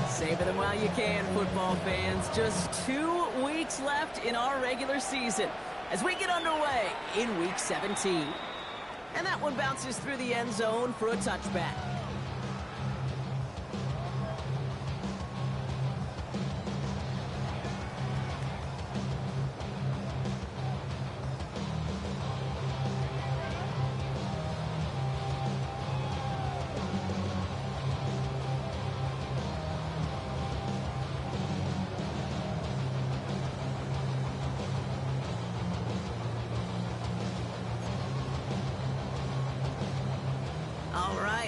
Savor them while you can, football fans. Just 2 weeks left in our regular season as we get underway in Week 17. And that one bounces through the end zone for a touchback.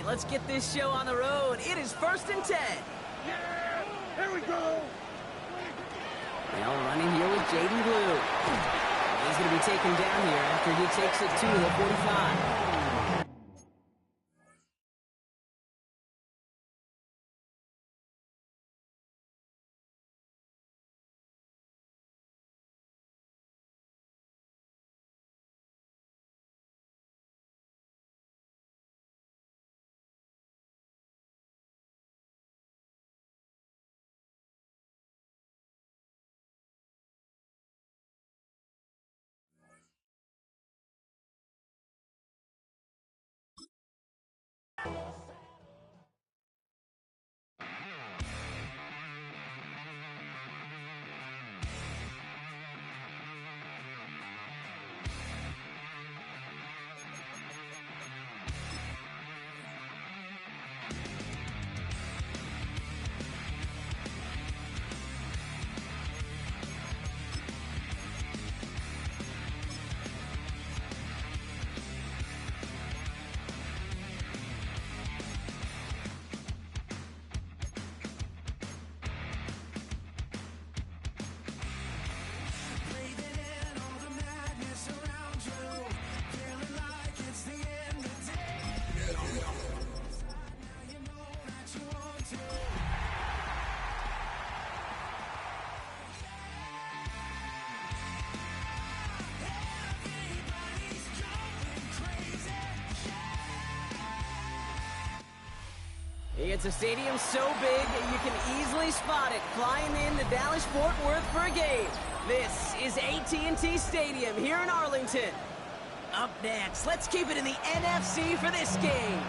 Let's get this show on the road. It is 1st and 10. Yeah, here we go. Well, running here with Jaden Blue. He's going to be taken down here after he takes it to the 45. It's a stadium so big you can easily spot it flying into Dallas-Fort Worth for a game. This is AT&T Stadium here in Arlington. Up next, let's keep it in the NFC for this game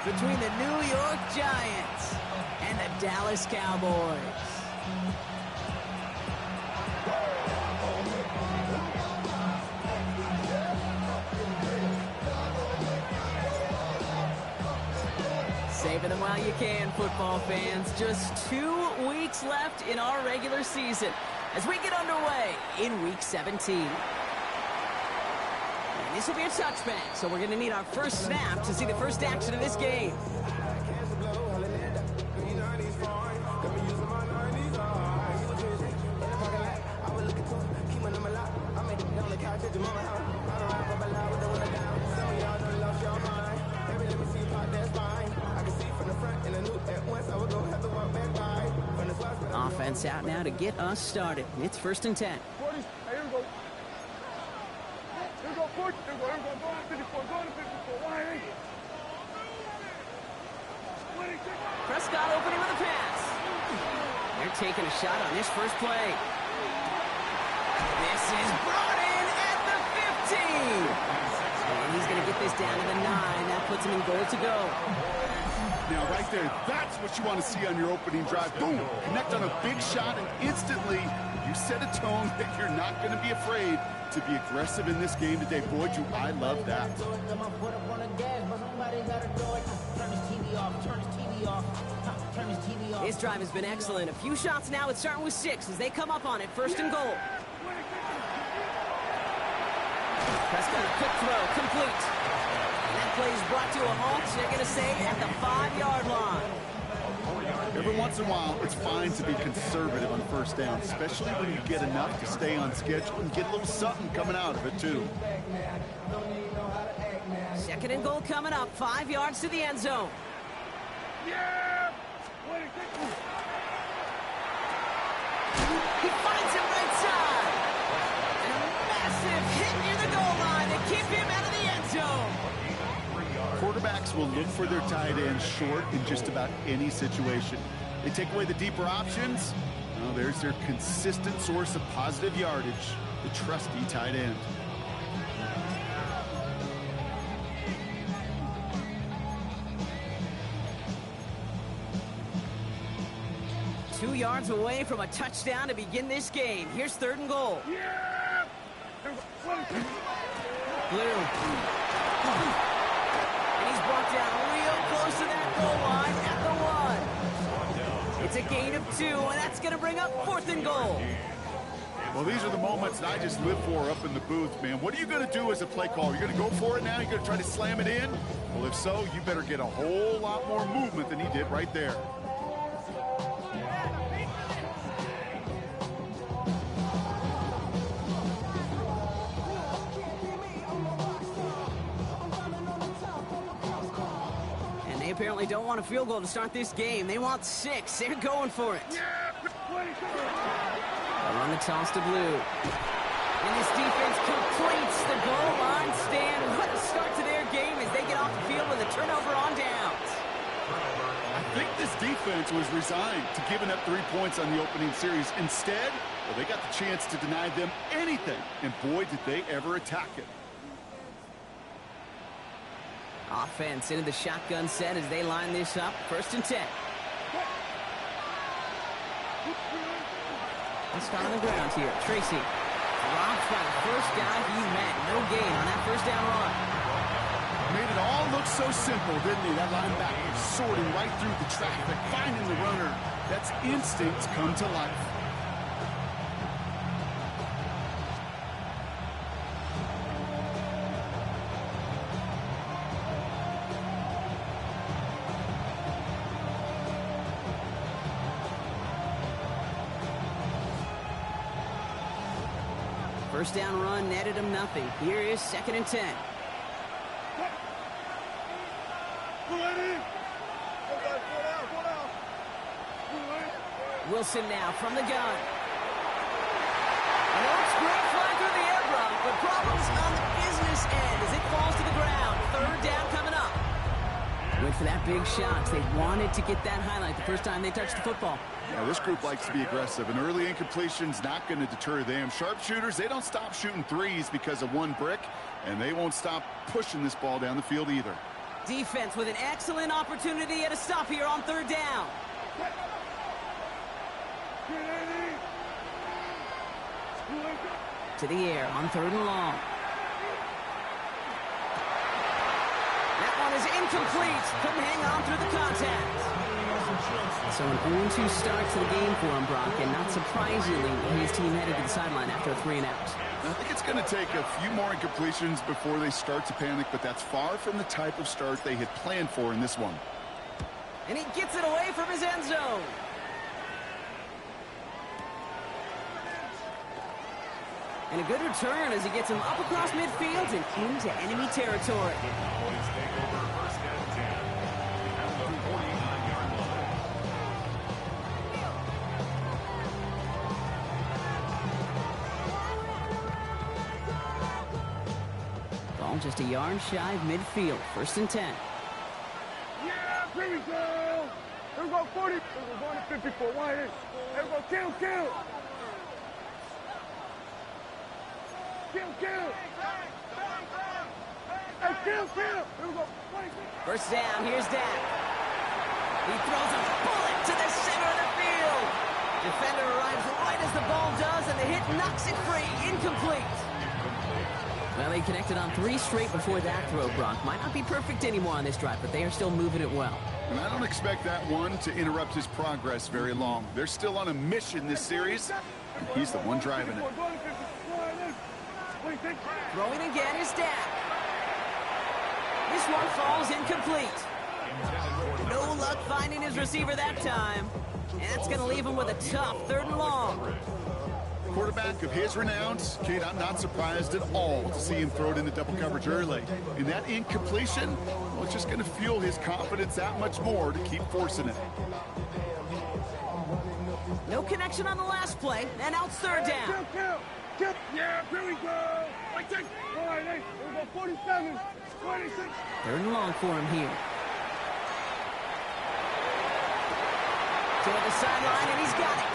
between the New York Giants and the Dallas Cowboys. Savor them while you can, football fans. Just 2 weeks left in our regular season as we get underway in Week 17. And this will be a touchback, so we're going to need our first snap to see the first action of this game. Offense out now to get us started. It's 1st and 10. Prescott opening with a pass. They're taking a shot on this first play. This is brought in at the 15. And he's going to get this down to the 9. That puts him in goal to go. Now, right there, that's what you want to see on your opening drive. Boom! Connect on a big shot, and instantly you set a tone that you're not going to be afraid to be aggressive in this game today. Boy, do I love that. His drive has been excellent. A few shots now. It's starting with 6 as they come up on it. 1st and goal. Prescott, a quick throw, complete. That play is brought to a halt, so they're going to say at the 5-yard line. Every once in a while, it's fine to be conservative on first down, especially when you get enough to stay on schedule and get a little something coming out of it, too. 2nd and goal coming up, 5 yards to the end zone. Yeah! He finds him right side. skip him out of the end zone. Quarterbacks will look for their tight end short in just about any situation. They take away the deeper options. Well, there's their consistent source of positive yardage, the trusty tight end. Two yards away from a touchdown to begin this game. Here's 3rd and goal. Blue. And he's brought down real close to that goal line at the 1. It's a gain of 2, and that's going to bring up 4th and goal. Well, these are the moments that I just live for up in the booth, man. What are you going to do as a play caller? You're going to go for it now? You're going to try to slam it in? Well, if so, you better get a whole lot more movement than he did right there. Apparently don't want a field goal to start this game. They want 6. They're going for it. They run the toss to Blue. And this defense completes the goal line stand. What a start to their game as they get off the field with a turnover on downs. I think this defense was resigned to giving up 3 points on the opening series. Instead, well, they got the chance to deny them anything. And boy, did they ever attack it. Offense into the shotgun set as they line this up. 1st and 10. Let's start on the ground here. Tracy dropped by the first guy he met. No gain on that 1st down run. Made it all look so simple, didn't he? That linebacker sorting right through the traffic, finding the runner. That's instincts come to life. First down run netted him nothing. Here is 2nd and 10. Wilson now from the gun. Looks great fly through the air, Brock, but problems on the business end as it falls to the ground. 3rd down coming up. Went for that big shot. They wanted to get that highlight the first time they touched the football. Yeah, this group likes to be aggressive, and early incompletion's not going to deter them. Sharpshooters, they don't stop shooting threes because of one brick, and they won't stop pushing this ball down the field either. Defense with an excellent opportunity at a stop here on 3rd down. To the air on 3rd and long. That one is incomplete. Couldn't hang on through the contact. So an 0-2 start to the game for him, Brock, and not surprisingly, his team headed to the sideline after a 3 and out. I think it's going to take a few more incompletions before they start to panic, but that's far from the type of start they had planned for in this one. And he gets it away from his end zone. And a good return as he gets him up across midfield and into enemy territory. Ball just a yard shy of midfield. 1st and 10. Yeah, here we go. Here we go, 40. Here we go, going to 54. Wide in. Here we go, kill. Kill. Hey, kill. Here we go. 1st down, here's Dak. He throws a bullet to the center of the field. Defender arrives right as the ball does, and the hit knocks it free. Incomplete. Well, they connected on 3 straight before that throw, Brock. Might not be perfect anymore on this drive, but they are still moving it well. And I don't expect that one to interrupt his progress very long. They're still on a mission this series, and he's the one driving it. Throwing again is Dak. This one falls incomplete. No luck finding his receiver that time. And that's going to leave him with a tough 3rd and long. Quarterback of his renounce, kid, I'm not surprised at all to see him throw it into double coverage early. And that incompletion, well, it's just going to fuel his confidence that much more to keep forcing it. No connection on the last play, and now it's 3rd down. Kill. Yeah, here we go. All right, hey, here we go, 47, 26. Third and long for him here. Toward the sideline, and he's got it.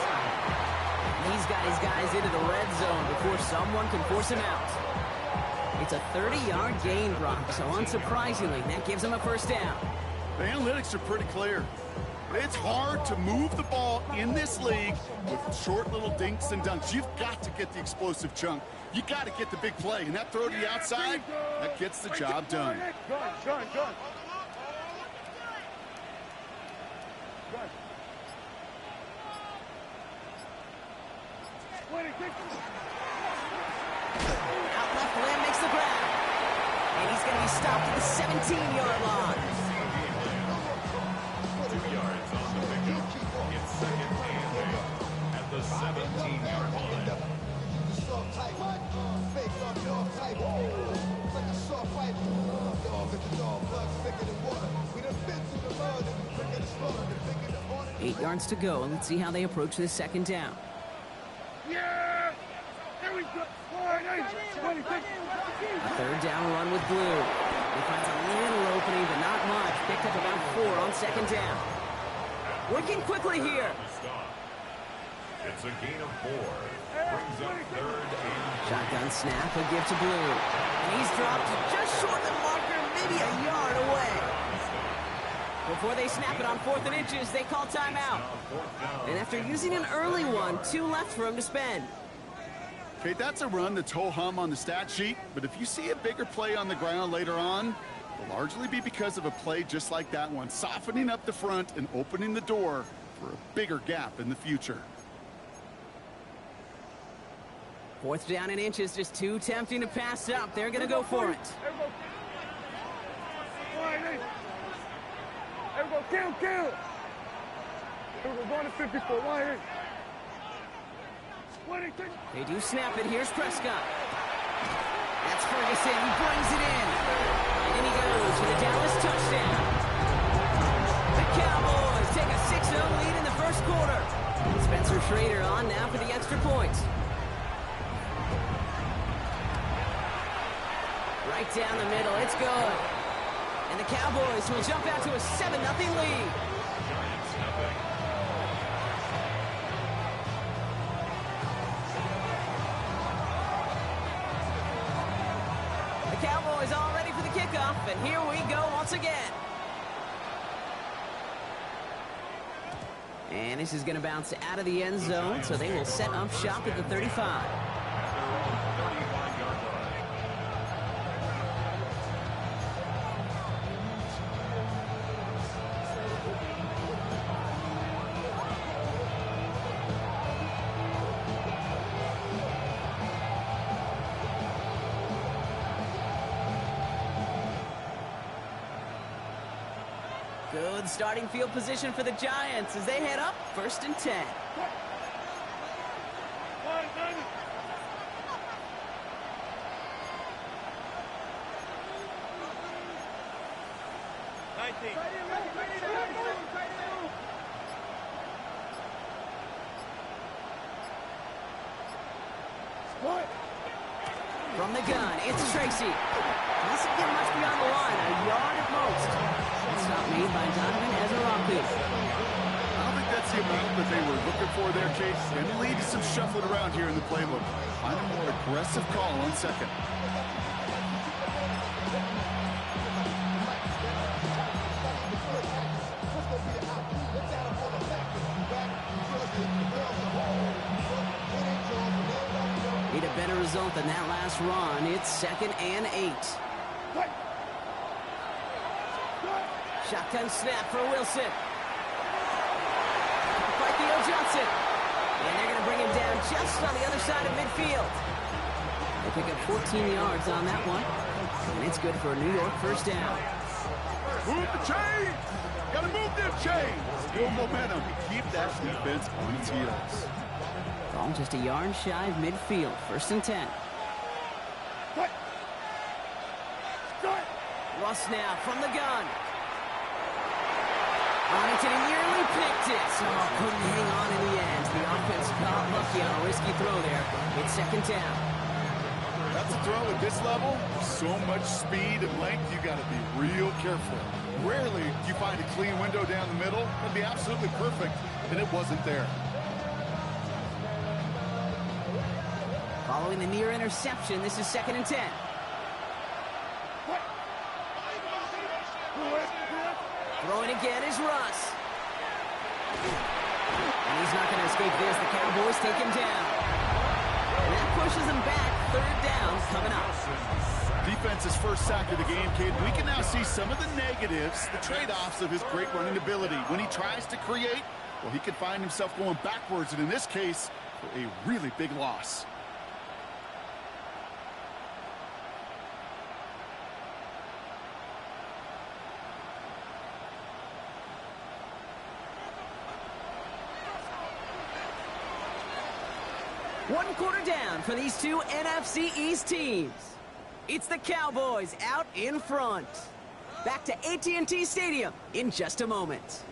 He's got his guys into the red zone before someone can force him out. It's a 30-yard gain, Brock, so unsurprisingly, that gives him a first down. The analytics are pretty clear. It's hard to move the ball in this league with short little dinks and dunks. You've got to get the explosive chunk. You got to get the big play, and that throw to the outside, that gets the job done. Done. 26. Out left, Lamb makes the grab. And he's going to be stopped at the 17-yard line. 2 yards on the pickup. It's second and 8 at the 17-yard line. Eight yards to go. Let's see how they approach this second down. Yeah! There we go. All right, hey, 26. A third down run with Blue. He finds a little opening, but not much. Picked up about 4 on second down. Working quickly here. It's a gain of 4. Brings up third and Shotgun snap, a give to Blue. And he's dropped just short of the marker, maybe a yard away. Before they snap it on 4th and inches, they call timeout. And after using an early one, 2 left for him to spend. Okay, that's a run that's ho-hum on the stat sheet, but if you see a bigger play on the ground later on, it'll largely be because of a play just like that one, softening up the front and opening the door for a bigger gap in the future. 4th down and inches, just too tempting to pass up. They're going to go for it. All right, hey. There we go, kill. Here we go, going to 54. All right, hey. 26. They do snap it. Here's Prescott. That's Ferguson. He brings it in. And in he goes for the Dallas touchdown. The Cowboys take a 6-0 lead in the first quarter. Spencer Schrader on now for the extra point. Right down the middle. It's good. And the Cowboys will jump out to a 7-0 lead. Giants nothing. The Cowboys all ready for the kickoff, and here we go once again. And this is going to bounce out of the end zone, so they will set up shop at the 35. Good starting field position for the Giants as they head up 1st and 10. From the gun, it's Tracy. Doesn't get much beyond the line, a yard at most. Stop made by Donovan Ezeraku. I don't think that's the amount that they were looking for there, Chase. And the lead is some shuffling around here in the playbook. Find a more aggressive call on second. Need a better result than that last run. It's 2nd and 8. Shotgun snap for Wilson. By Theo Johnson. And they're going to bring him down just on the other side of midfield. They pick up 14 yards on that one. And it's good for a New York first down. Move the chains! Gotta move them chains! Build momentum. Keep that defense on its heels. Ball just a yard shy of midfield. 1st and 10. Russ now from the gun. Arlington nearly picked it. Oh, couldn't hang on in the end. The offense got lucky on a risky throw there. It's 2nd down. That's to throw at this level, so much speed and length, you got to be real careful. Rarely do you find a clean window down the middle. That'd be absolutely perfect, and it wasn't there. Following the near interception, this is 2nd and 10. Throwing again is Russ. And he's not going to escape this. The Cowboys take him down. And that pushes him back. 3rd down coming up. Defense's first sack of the game, kid. We can now see some of the negatives, the trade-offs of his great running ability. When he tries to create, well, he can find himself going backwards, and in this case, for a really big loss. One quarter down for these two NFC East teams. It's the Cowboys out in front. Back to AT&T Stadium in just a moment.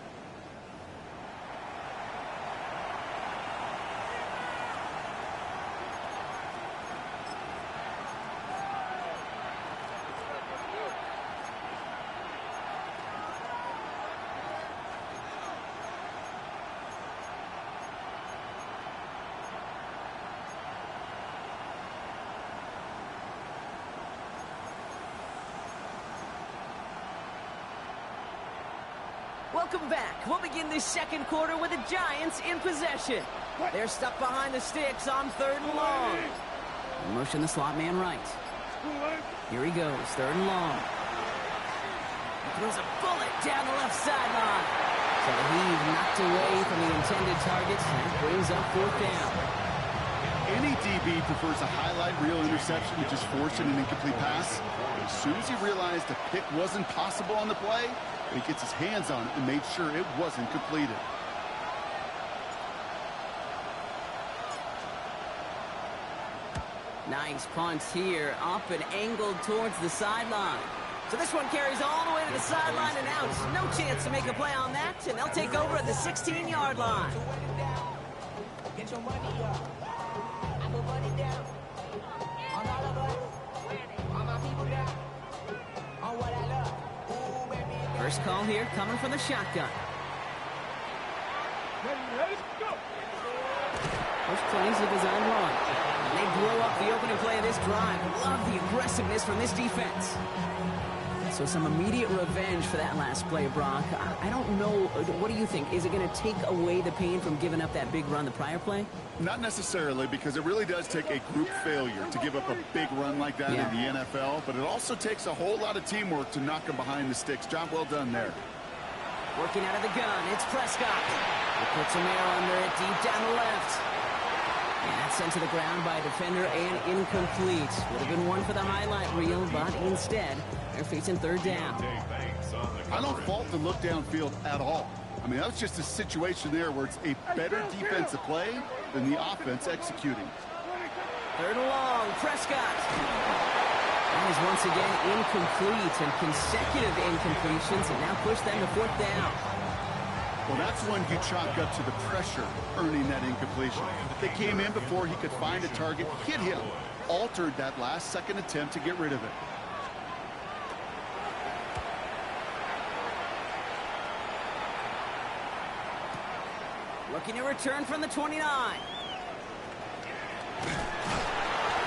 Welcome back. We'll begin this 2nd quarter with the Giants in possession. They're stuck behind the sticks on 3rd and long. Motion the slot man right. Here he goes, 3rd and long. He throws a bullet down the left sideline. So he's knocked away from the intended targets and brings up 4th down. Any DB prefers a highlight reel interception to just forcing an incomplete pass. But as soon as he realized a pick wasn't possible on the play, he gets his hands on it and made sure it wasn't completed. Nice punt here, up and angled towards the sideline. So this one carries all the way to the sideline and out. No chance to make a play on that, and they'll take over at the 16-yard line. Get your money up. I put money down. On all of us. On my people down. On what I love. Ooh, baby. First call here coming from the shotgun. Let's go. First plays of his own run. And they blow up the opening play of this drive. Love the aggressiveness from this defense. So some immediate revenge for that last play, Brock. I don't know. What do you think? Is it going to take away the pain from giving up that big run the prior play? Not necessarily, because it really does take a group failure to give up a big run like that in the NFL, but it also takes a whole lot of teamwork to knock him behind the sticks. Job well done there. Working out of the gun, it's Prescott. He puts a mirror under it deep down the left. And that's sent to the ground by a defender and incomplete. Would have been one for the highlight reel, but instead, they're facing 3rd down. I don't fault the look downfield at all. I mean, that was just a situation there where it's a better defensive play than the offense executing. 3rd and long, Prescott. That is once again incomplete, and consecutive incompletions have now pushed them to 4th down. Well, that's when you chalk up to the pressure earning that incompletion. They came in before he could find a target, hit him, altered that last second attempt to get rid of it. Looking to return from the 29.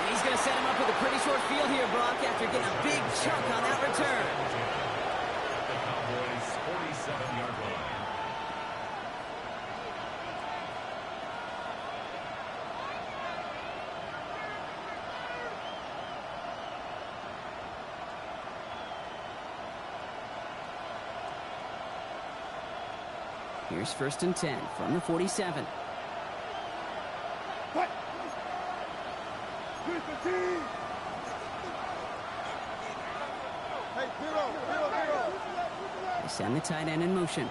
He's going to set him up with a pretty short field here, Brock, after getting a big chunk on that return. The Cowboys' 47-yard line. Here's 1st and 10 from the 47. What? Here's the team. Hey, zero. They send the tight end in motion.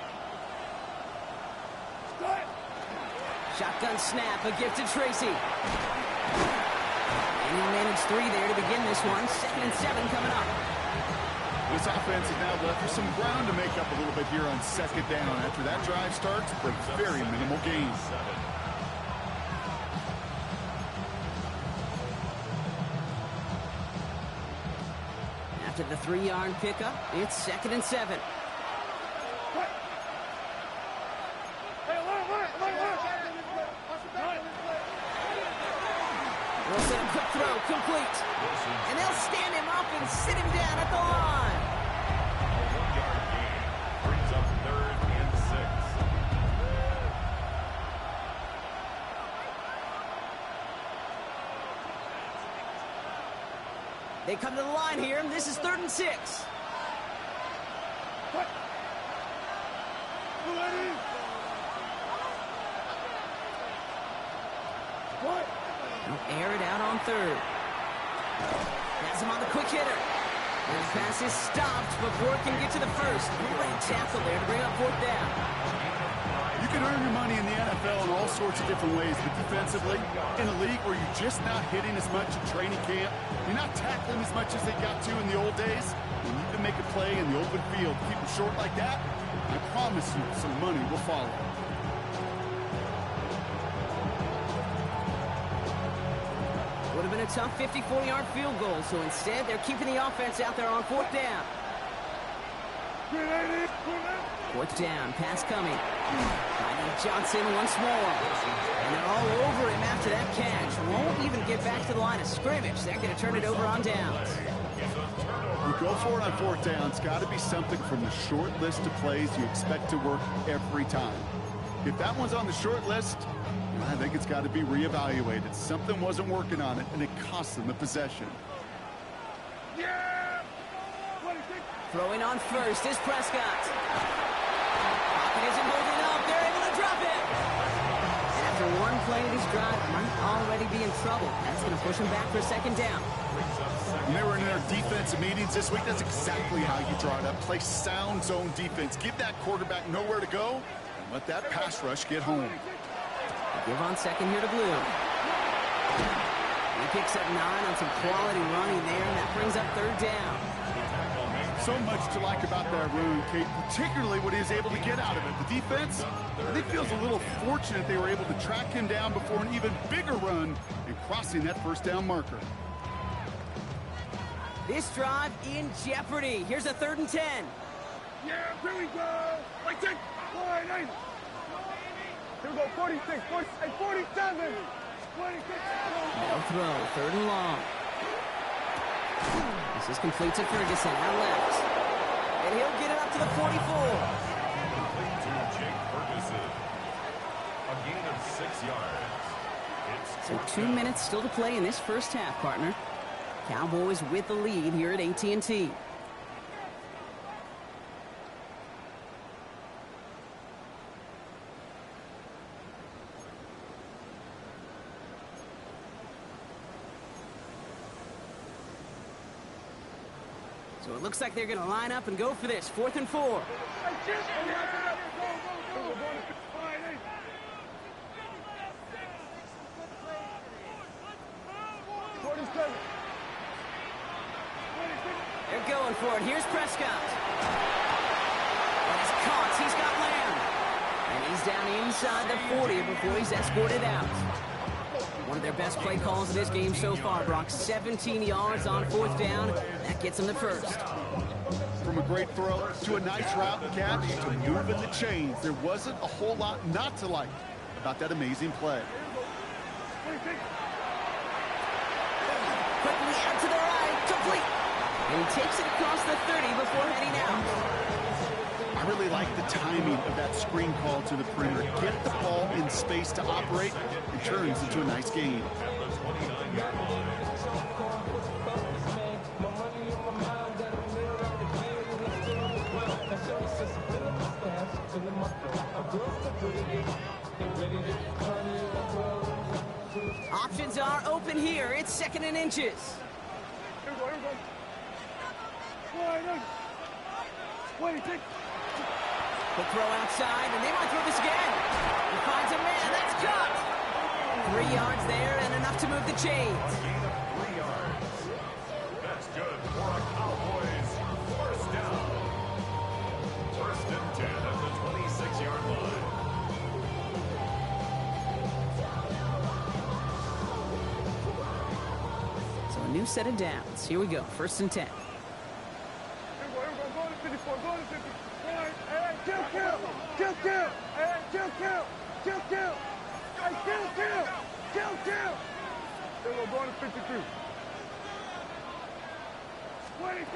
Shotgun snap, a gift to Tracy. And he'll manage 3 there to begin this one. 2nd and 7 coming up. This offense is now left with some ground to make up a little bit here on 2nd down. After that drive starts, but very minimal gains. After the 3-yard pickup, it's 2nd and 7. Wilson, a quick throw, complete. And they'll stand him up and sit him down at the line. A 1-yard gain brings up 3rd and 6. They come to the line here, and this is 3rd and 6. They'll air it out on 3rd. Has him on the quick hitter. And the pass is stopped before it can get to the 1st. Great tackle there to bring up 4th down. You can earn your money in the NFL in all sorts of different ways, but defensively, in a league where you're just not hitting as much in training camp, you're not tackling as much as they got to in the old days, and you can make a play in the open field, keep them short like that, I promise you some money will follow. Would have been a tough 54-yard field goal, so instead they're keeping the offense out there on 4th down. 4th down, pass coming. Finding Johnson once more. And they're all over him after that catch. Won't even get back to the line of scrimmage. They're going to turn it over on downs. You go for it on 4th down. It's got to be something from the short list of plays you expect to work every time. If that one's on the short list, I think it's got to be reevaluated. Something wasn't working on it, and it cost them the possession. Throwing on 1st is Prescott. Pocket isn't holding up. They're able to drop it. And after one play of this drive, might already be in trouble. That's going to push him back for 2nd down. When they were in their defensive meetings this week, that's exactly how you draw it up. Play sound zone defense. Give that quarterback nowhere to go, and let that pass rush get home. Give on 2nd here to Blue. He picks up 9 on some quality running there, and that brings up 3rd down. So much to like about that run, Kate, particularly what he was able to get out of it. The defense, I think, feels a little fortunate they were able to track him down before an even bigger run and crossing that 1st down marker. This drive in jeopardy. Here's a 3rd and 10. Yeah, here we go. Like that. Line 8. Here we go, 46, 47, 26. No throw, 3rd and long. This is complete to Ferguson, out left. And he'll get it up to the 44. Complete to Jake Ferguson. A gain of 6 yards. So 2 minutes still to play in this first half, partner. Cowboys with the lead here at AT&T. So it looks like they're going to line up and go for this. 4th and 4. They're going for it. Here's Prescott. And he's caught. He's got Lamb. And he's down inside the 40 before he's escorted out. One of their best play calls of this game so far, Brock. 17 yards on 4th down. That gets them the 1st. From a great throw to a nice route catch to moving the chains, there wasn't a whole lot not to like about that amazing play. Quickly out to the right, complete. And he takes it across the 30 before heading out. I really like the timing of that screen call to the perimeter. Get the ball in space to operate. It turns into a nice gain. Options are open here. It's 2nd and inches. Here we go. Line 8. 26. He'll throw outside, and they might throw this again. He finds a man. That's cut. 3 yards there and enough to move the chains. Gain of 3 yards. That's good for a Cowboys 1st down. 1st and 10 at the 26-yard line. So a new set of downs. Here we go. 1st and 10. kill, kill. Hey, kill, kill. Kill, kill. Hey, kill, kill. Kill, kill. There we go, going to 53. 26.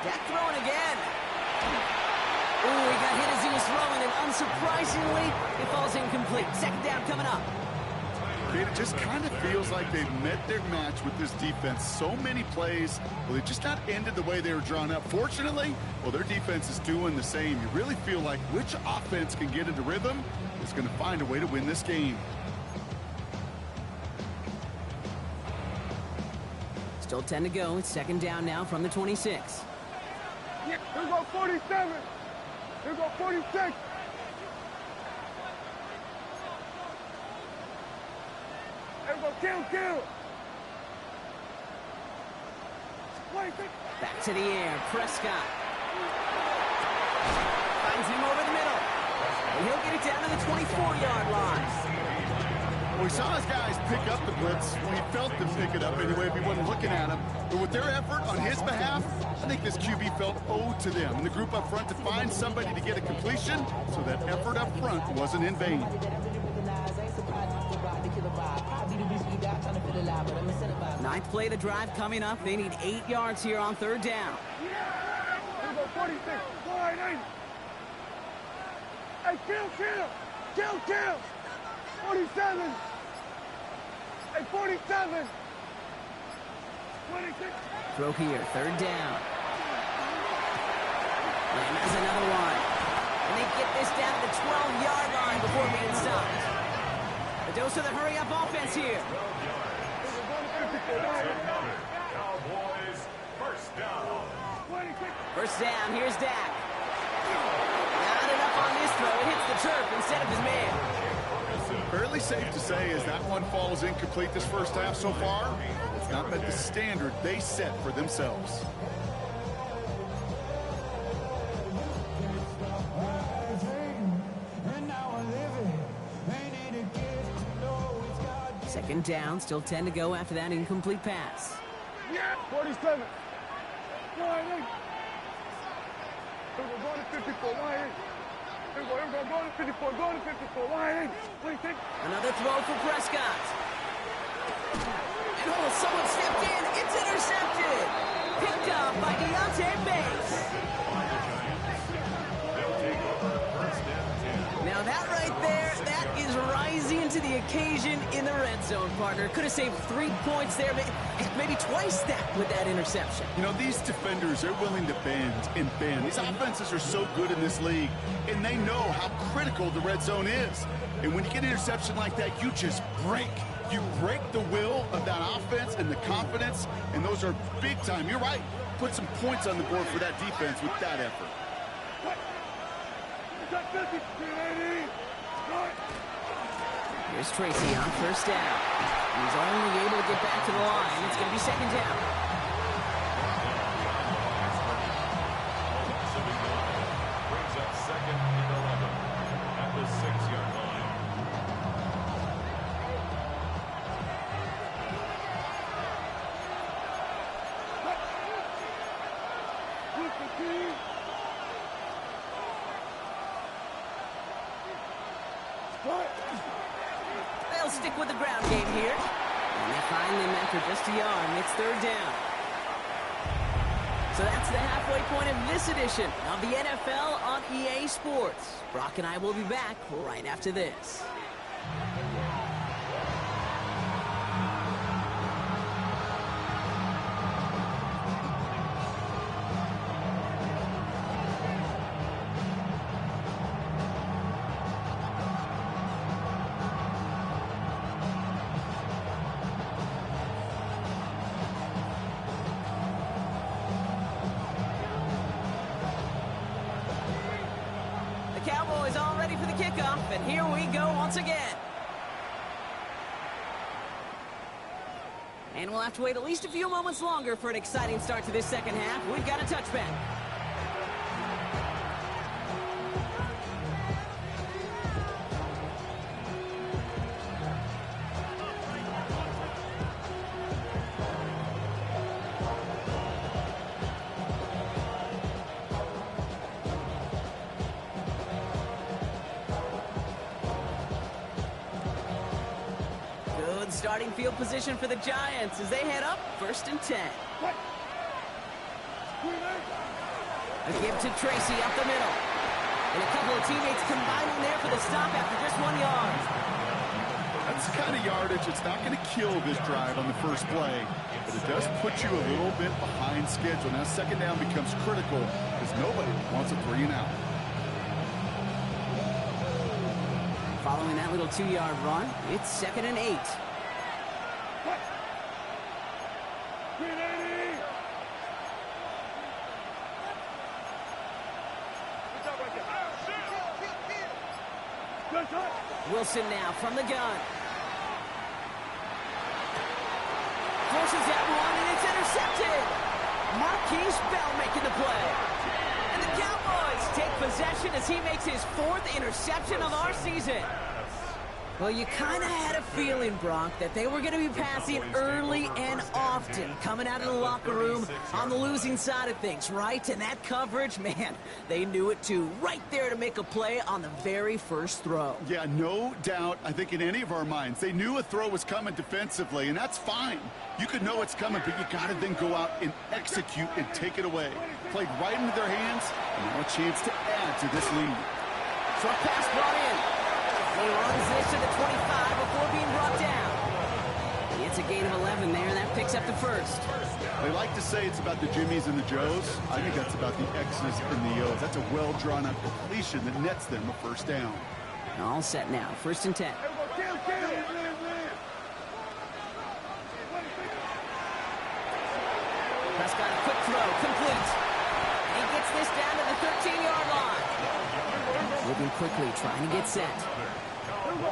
Dak throwing again. Ooh, he got hit as he was throwing, and unsurprisingly, it falls incomplete. Second down coming up. It just kind of feels like they've met their match with this defense. So many plays, well, they just not ended the way they were drawn up. Fortunately, well, their defense is doing the same. You really feel like which offense can get into rhythm is going to find a way to win this game. Still 10 to go. It's second down now from the 26. Yeah, here we go 47. Here we go 46. Here we go, kill, kill. 26. Back to the air. Prescott. Finds him over the middle. And he'll get it down to the 24-yard line. Well, we saw his guys pick up the blitz. Well, he felt them pick it up anyway if he wasn't looking at him. But with their effort on his behalf, I think this QB felt owed to them. And the group up front to find somebody to get a completion, so that effort up front wasn't in vain. Ninth play of the drive coming up. They need 8 yards here on third down. Here we go 46. Wide 8. Hey, kill, kill. Kill, kill. 47. Hey, 47. 26. Throw here, third down. And there's another one. And they get this down to the 12-yard line before being stopped. The dose of the hurry-up offense here. Cowboys, first down. 26. First down, here's Dak. Not enough on this throw. It hits the turf instead of his man. Fairly safe to say as that one falls incomplete this first half so far, it's not met the standard they set for themselves. Second down, still 10 to go after that incomplete pass. Yeah, 47. Wide 8. Here we go, going to 54. Wide 8. Here we go, going to 54. Going to 54. Wide 8. 26. Another throw for Prescott. And oh, someone stepped in. It's intercepted. Picked up by Deontay Bates. Now that right there, that is rising to the occasion in the red zone, partner. Could have saved 3 points there, maybe twice that with that interception. You know, these defenders, they're willing to bend and bend. These offenses are so good in this league, and they know how critical the red zone is. And when you get an interception like that, you just break. You break the will of that offense and the confidence, and those are big time. You're right. Put some points on the board for that defense with that effort. Here's Tracy on first down. He's only able to get back to the line. It's going to be second down. Brings up second and 11 at the 6-yard line. They'll stick with the ground game here. And they find him after just a yard, and it's third down. So that's the halfway point of this edition of the NFL on EA Sports. Brock and I will be back right after this. The Cowboys all ready for the kickoff, and here we go once again. And we'll have to wait at least a few moments longer for an exciting start to this second half. We've got a touchback. starting field position for the Giants as they head up 1st and 10. A give to Tracy up the middle. And a couple of teammates combining there for the stop after just 1 yard. That's the kind of yardage it's not going to kill this drive on the first play, but it does put you a little bit behind schedule. Now second down becomes critical because nobody wants a 3 and out. Following that little 2-yard run, it's 2nd and 8. Wilson now from the gun. Forces that one, and it's intercepted. Marquise Bell making the play. And the Cowboys take possession as he makes his 4th interception of our season. Well, you kind of had a feeling, Brock, that they were going to be passing early and often, coming out of the locker room on the losing side of things, right? And that coverage, man, they knew it too. Right there to make a play on the very first throw. Yeah, no doubt. I think in any of our minds, they knew a throw was coming defensively, and that's fine. You could know it's coming, but you got to then go out and execute and take it away. Played right into their hands, and now a chance to add to this lead. Short pass brought in. He runs this to the 25 before being brought down. It's a gain of 11 there, and that picks up the 1st. They like to say it's about the Jimmies and the Joes. I think that's about the X's and the O's. That's a well-drawn-out completion that nets them a 1st down. All set now, 1st and 10. Prescott, a quick throw, complete. He gets this down to the 13-yard line. Moving quickly, trying to get set. 1st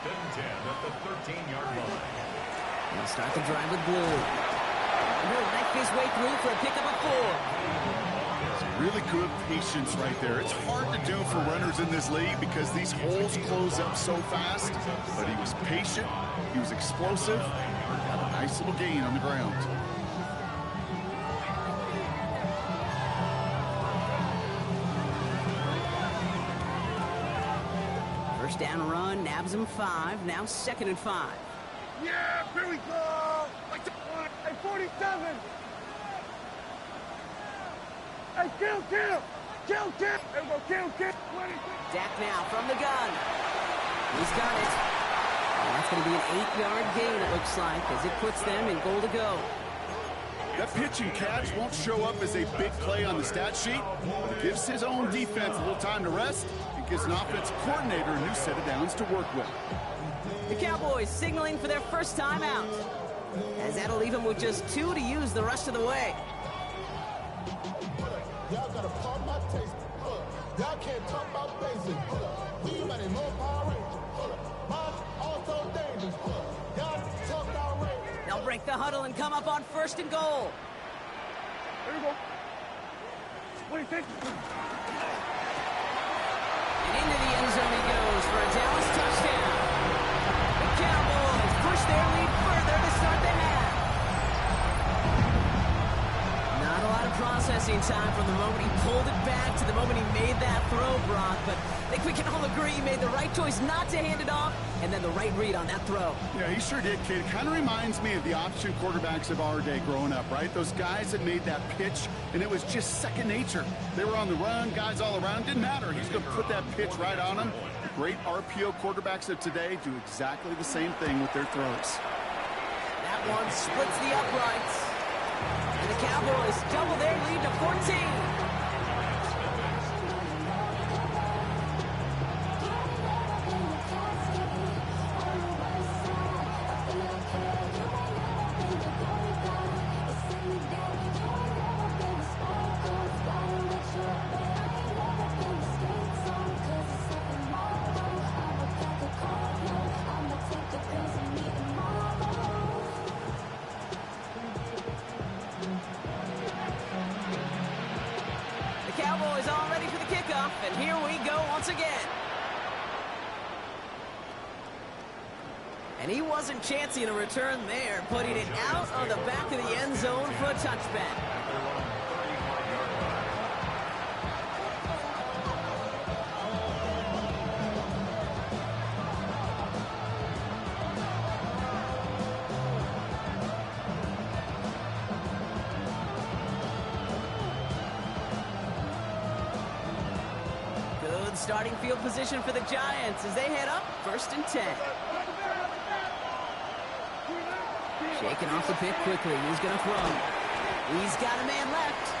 and 10 at the 13-yard line. He'll start the drive with Blue. And he'll knife his way through for a pickup of 4. Some really good patience right there. It's hard to do for runners in this league because these holes close up so fast. But he was patient, he was explosive, got a nice little gain on the ground. First down run, nabs him 5, now 2nd and 5. Yeah, here we go. Hey, 47. Hey, kill. Here we go, kill. Dak now from the gun. He's got it. And that's going to be an 8-yard gain, it looks like, as it puts them in goal to go. That pitch and catch won't show up as a big play on the stat sheet, but it gives his own defense a little time to rest. It gives an offensive coordinator a new set of downs to work with. The Cowboys signaling for their first time out, as that'll leave them with just 2 to use the rest of the way. Y'all gotta pump my taste. Y'all can't talk about basic. We mighty more Power Ranger. Mine also dangerous. Y'all talk about range. They'll break the huddle and come up on 1st and goal. Here we go. What do you think? And into the end zone he goes for a Dallas touchdown. The Cowboys push their lead further to start the half. Not a lot of processing time from the moment he pulled it back to the moment he made that throw, Brock. But I think we can all agree he made the right choice not to hand it off, and then the right read on that throw. Yeah, he sure did, kid. It kind of reminds me of the option quarterbacks of our day growing up, right? Those guys that made that pitch, and it was just second nature. They were on the run, guys all around. Didn't matter. He's going to put that pitch right on them. The great RPO quarterbacks of today do exactly the same thing with their throws. That one splits the uprights. And the Cowboys double their lead to 14. Cowboys all ready for the kickoff, and here we go once again. And he wasn't chancing a return there, putting it out on the back of the end zone for a touchback. starting field position for the Giants as they head up 1st and 10. Shaking off the pick quickly. He's going to throw. He's got a man left.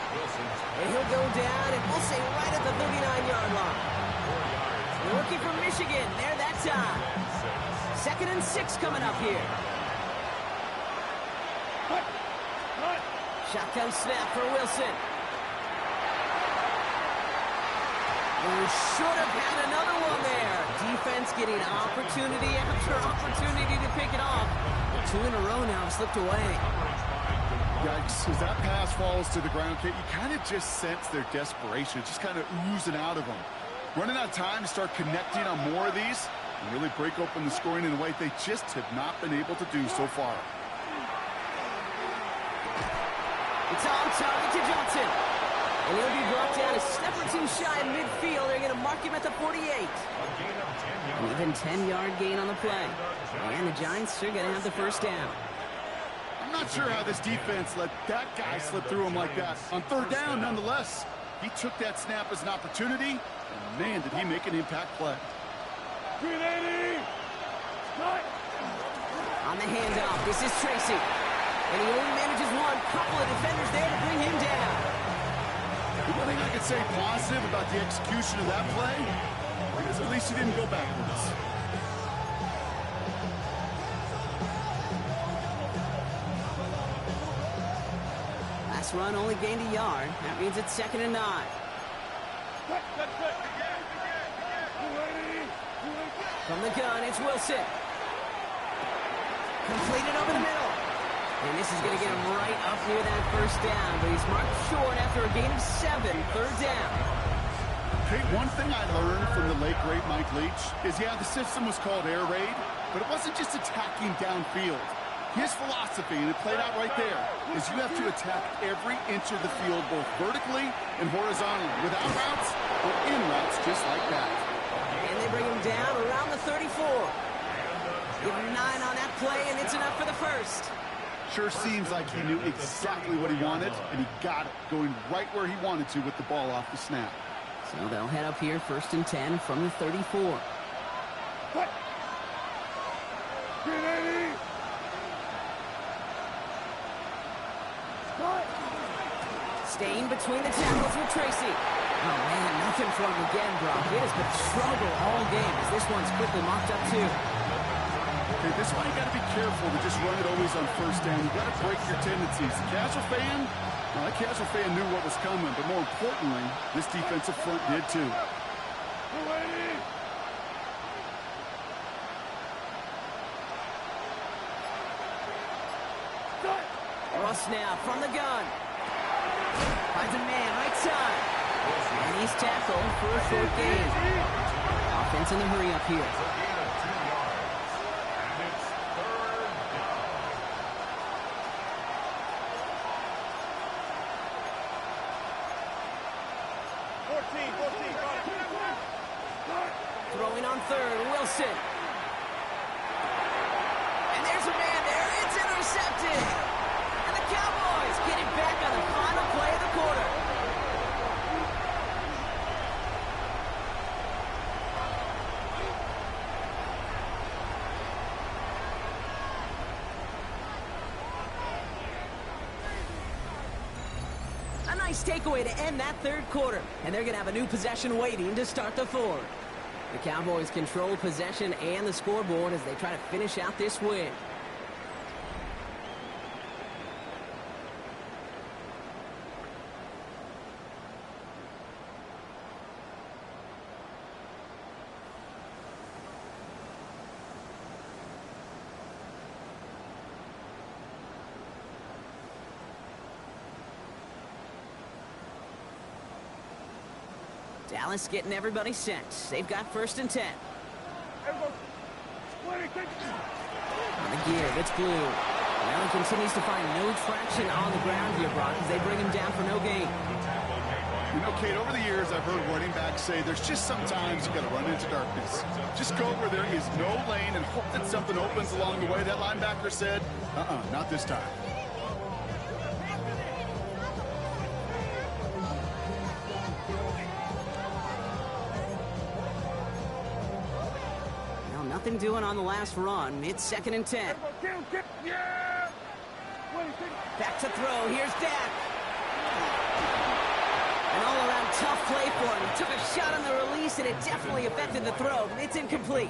And he'll go down, and we'll say right at the 39-yard line. The rookie from Michigan, there that time. 2nd and 6 coming up here. Shotgun snap for Wilson. We should have had another one there. Defense getting opportunity after opportunity to pick it off. But 2 in a row now have slipped away. Yikes, as that pass falls to the ground, Kate, you kind of just sense their desperation. It's just kind of oozing out of them. Running out of time to start connecting on more of these and really break open the scoring in a way they just have not been able to do so far. It's on target to Johnson. And he'll be brought down a step or two shy of midfield. They're going to mark him at the 48. An even 10-yard gain on the play. And the Giants are going to have the first down. I'm not sure how this defense let that guy slip through him like that. On 3rd down, nonetheless, he took that snap as an opportunity, and man, did he make an impact play. 380! On the handoff, this is Tracy. And he only manages one. Couple of defenders there to bring him down. The one thing I could say positive about the execution of that play is at least he didn't go backwards. Last run only gained a yard. That means it's 2nd and 9. From the gun, it's Wilson. Completed over the middle. And this is going to get him right up near that first down. But he's marked short after a gain of 7. 3rd down. Hey, one thing I learned from the late, great Mike Leach is, yeah, the system was called air raid, but it wasn't just attacking downfield. His philosophy, and it played out right there, is you have to attack every inch of the field, both vertically and horizontally, without routes or in routes just like that. And they bring him down around the 34. Give him 9 on that play, and it's enough for the first. Sure seems like he knew exactly what he wanted, and he got it, going right where he wanted to with the ball off the snap. So they'll head up here 1st and 10 from the 34. Staying between the tackles with Tracy. Oh, man, nothing for him again, Brock. It has been trouble all game as this one's quickly mocked up, too. Okay, this one you got to be careful to just run it always on 1st down. You got to break your tendencies. The casual fan, well, that casual fan knew what was coming, but more importantly, this defensive front did, too. Ross now from the gun. Finds a man, right side. And he's tackled for a short gain. Offense in the hurry up here. Throwing on 3rd, Wilson. And there's a man there. It's intercepted. And the Cowboys get it back on the final play of the quarter. A nice takeaway to end that 3rd quarter. And they're going to have a new possession waiting to start the 4th. The Cowboys control possession and the scoreboard as they try to finish out this win. Dallas getting everybody set. They've got 1st and 10. On the gear, it's Blue. Allen continues to find no traction on the ground here, Brock, as they bring him down for no gain. You know, Kate, over the years, I've heard running backs say there's just sometimes you got to run into darkness. Just go where there is no lane and hope that something opens along the way. That linebacker said, not this time. nothing doing on the last run. It's 2nd and 10. Yeah! Back to throw. Here's Dak. An all-around tough play for him. He took a shot on the release, and it definitely affected the throw. It's incomplete.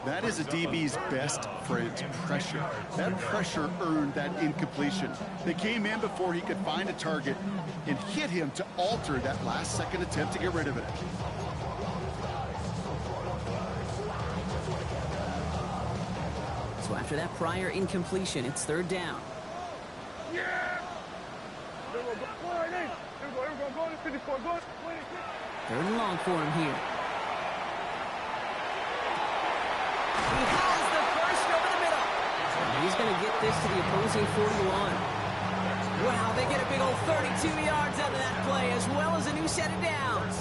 That is a DB's best friend, pressure. That pressure earned that incompletion. They came in before he could find a target and hit him to alter that last-second attempt to get rid of it. So after that prior incompletion, it's 3rd down. Yeah! Third and long for him here. He has the first over the middle. He's going to get this to the opposing 41. Wow, they get a big old 32 yards out of that play, as well as a new set of downs.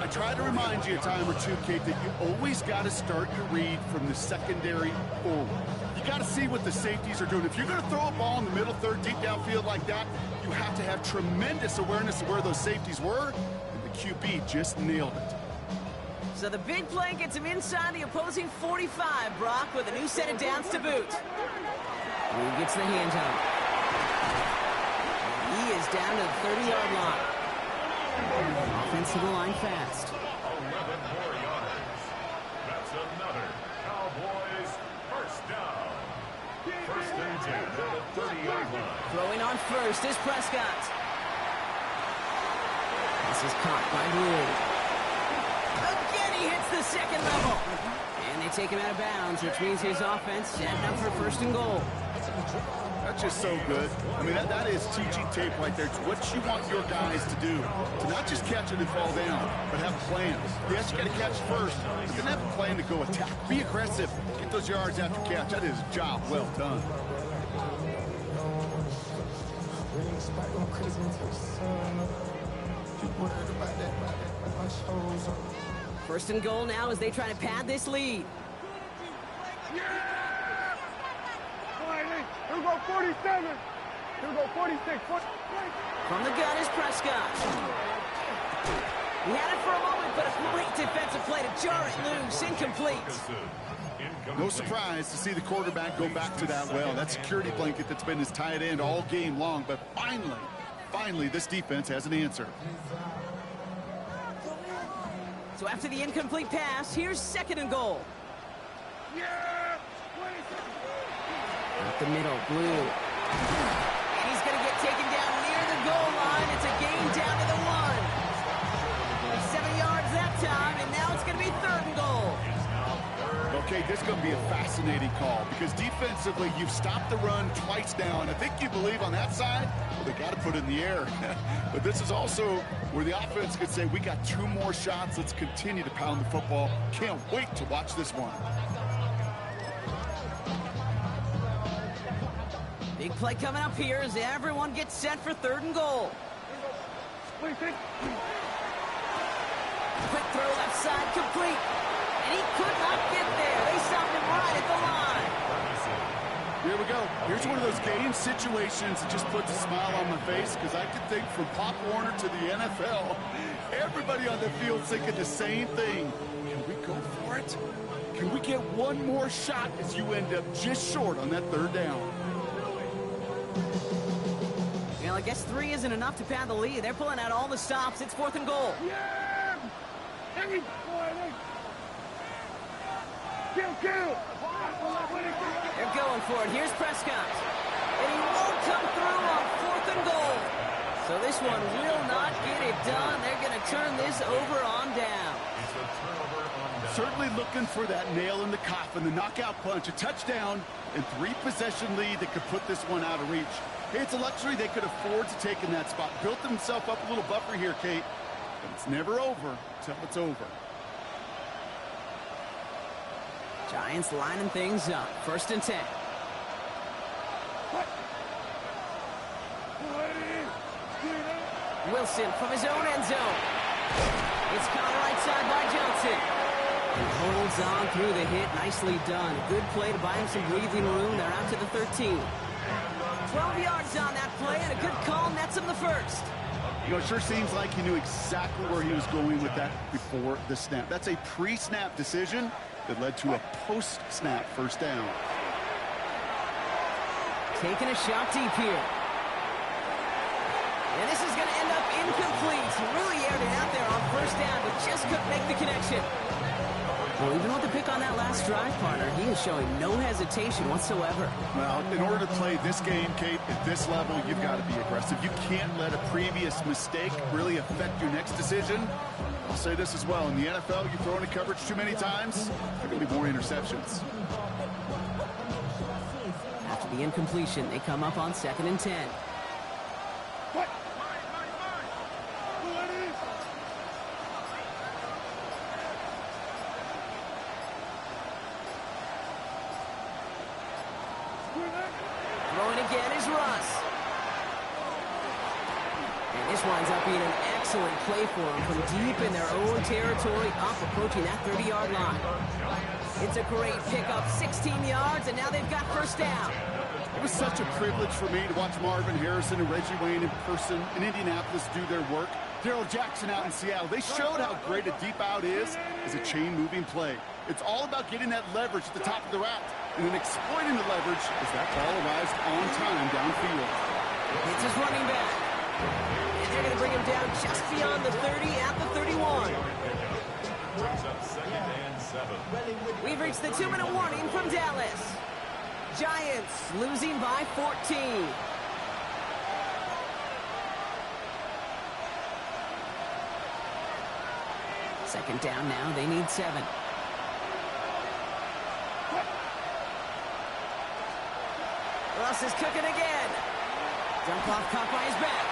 I try to remind you a time or two, Kate, that you always got to start your read from the secondary forward. You got to see what the safeties are doing. If you're going to throw a ball in the middle third, deep downfield like that, you have to have tremendous awareness of where those safeties were, and the QB just nailed it. So the big play gets him inside the opposing 45, Brock, with a new set of downs to boot. He gets the hands on him. He is down to the 30-yard line. Offensive line fast. 11 more yards. That's another Cowboys first down. 1st and 10 at the 30-yard line. Throwing on first is Prescott. This is caught by Blue. Again, he hits the 2nd level. And they take him out of bounds, which means his offense setting up for 1st and goal. That's just so good. I mean, that is teaching tape right there. It's what you want your guys to do. To not just catch it and fall down, but have plans. Yes, you got to catch first, but then have a plan to go attack. Be aggressive. Get those yards after catch. That is a job well done. First and goal now as they try to pad this lead. Here we go, 47. Here we go, 46. From the gun is Prescott. He had it for a moment, but a great defensive play to jar it loose. Incomplete. No surprise to see the quarterback go back to that well. That security blanket that's been his tight end all game long, but finally, this defense has an answer. So after the incomplete pass, here's 2nd and goal. Yeah! Up the middle, Blue. And he's going to get taken down near the goal line. It's a gain down to the 1. 7 yards that time, and now it's going to be 3rd and goal. Okay, this is going to be a fascinating call because defensively, you've stopped the run twice now, and I think you believe on that side, well, they got to put it in the air. But this is also where the offense could say, we got 2 more shots. Let's continue to pound the football. Can't wait to watch this one. Big play coming up here as everyone gets set for 3rd and goal. Quick throw left side, complete. And he could not get there. They stopped him right at the line. Here we go. Here's one of those game situations that just puts a smile on my face because I can think from Pop Warner to the NFL, everybody on the field thinking the same thing. Can we go for it? Can we get one more shot as you end up just short on that 3rd down? Well, I guess 3 isn't enough to pad the lead. They're pulling out all the stops. It's 4th and goal. Yeah! Kill! They're going for it. Here's Prescott. And he won't come through on 4th and goal. So this one will not get it done. They're going to turn this over on down. Certainly looking for that nail in the coffin, the knockout punch, a touchdown, and 3-possession lead that could put this one out of reach. Hey, it's a luxury they could afford to take in that spot. Built himself up a little buffer here, Kate. But it's never over until it's over. Giants lining things up. 1st and 10. Wilson from his own end zone. It's caught right side by Johnson. He holds on through the hit. Nicely done. Good play to buy him some breathing room. They're out to the 13. 12 yards on that play, and a good call nets him the 1st. You know, it sure seems like he knew exactly where he was going with that before the snap. That's a pre-snap decision, that led to a post-snap first down. Taking a shot deep here. And this is going to end up incomplete. Really aired it out there on first down, but just couldn't make the connection. Well, even with the pick on that last drive, partner, he is showing no hesitation whatsoever. Well, in order to play this game, Kate, at this level, you've got to be aggressive. You can't let a previous mistake really affect your next decision. I'll say this as well. In the NFL, you throw into coverage too many times, there are going to be more interceptions. After the incompletion, they come up on 2nd and 10. What? Throwing again is Russ. And this winds up being an excellent play for them from deep in their own territory, up approaching that 30-yard line. It's a great pickup, 16 yards, and now they've got first down. It was such a privilege for me to watch Marvin Harrison and Reggie Wayne in person in Indianapolis do their work. Daryl Jackson out in Seattle. They showed how great a deep out is as a chain-moving play. It's all about getting that leverage at the top of the route and then exploiting the leverage as that ball arrives on time downfield. It's his running back. And they're going to bring him down just beyond the 30 at the 31. We've reached the 2-minute warning from Dallas. Giants losing by 14. Second down now, they need 7. Russ is cooking again. Dump off caught by his back.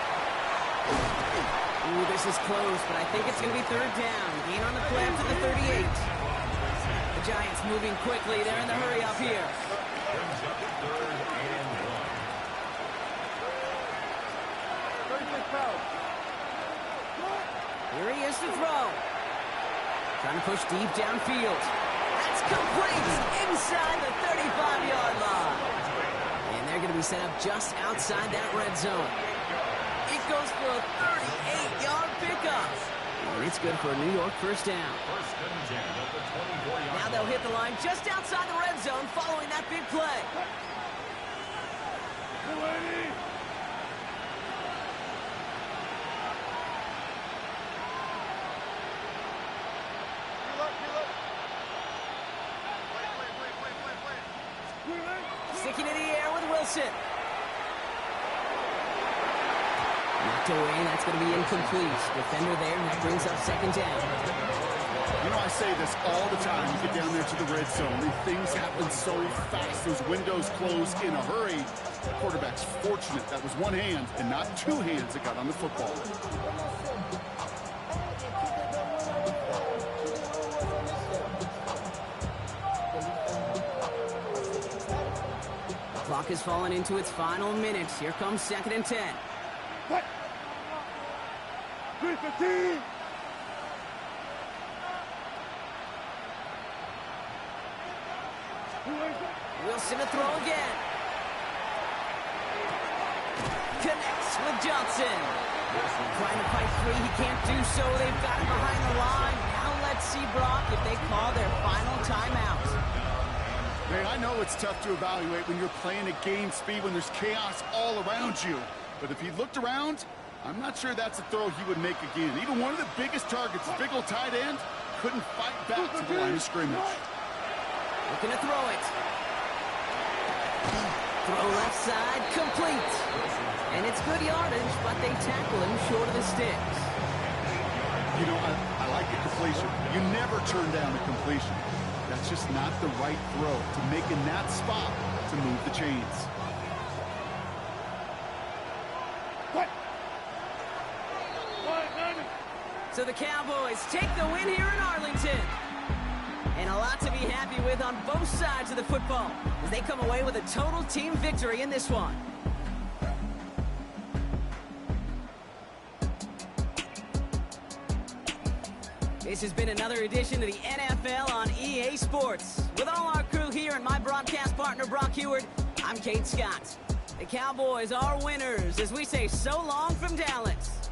Ooh, this is close, but I think it's going to be 3rd down. Gain on the play up to the 38. The Giants moving quickly. They're in the hurry up here. Here he is to throw. Trying to push deep downfield. That's complete inside the 35-yard line. And they're going to be set up just outside that red zone. It goes for a 38-yard pickup. And it's good for a New York first down. Now they'll hit the line just outside the red zone following that big play. Sticking in the air with Wilson. Knocked away, that's going to be incomplete. Defender there, and that brings up 2nd down. You know, I say this all the time. You get down there to the red zone, and things happen so fast. Those windows close in a hurry. The quarterback's fortunate that was one hand and not 2 hands that got on the football. Clock has fallen into its final minutes. Here comes 2nd and 10. What? 3-15. Wilson to throw again. Connects with Johnson. Trying to fight free. He can't do so. They've got him behind the line. Now let's see, Brock, if they call their final timeout. Hey, I know it's tough to evaluate when you're playing at game speed, when there's chaos all around you. But if he looked around, I'm not sure that's a throw he would make again. Even one of the biggest targets, the big old tight end, couldn't fight back to the line of scrimmage. Looking to throw it. Throw left side, complete. And it's good yardage, but they tackle him short of the sticks. You know, I like the completion. You never turn down a completion. That's just not the right throw to make in that spot to move the chains. What? So the Cowboys take the win here in Arlington. And a lot to be happy with on both sides of the football as they come away with a total team victory in this one. This has been another edition of the NFL on EA Sports. With all our crew here and my broadcast partner, Brock Heward, I'm Kate Scott. The Cowboys are winners as we say so long from Dallas.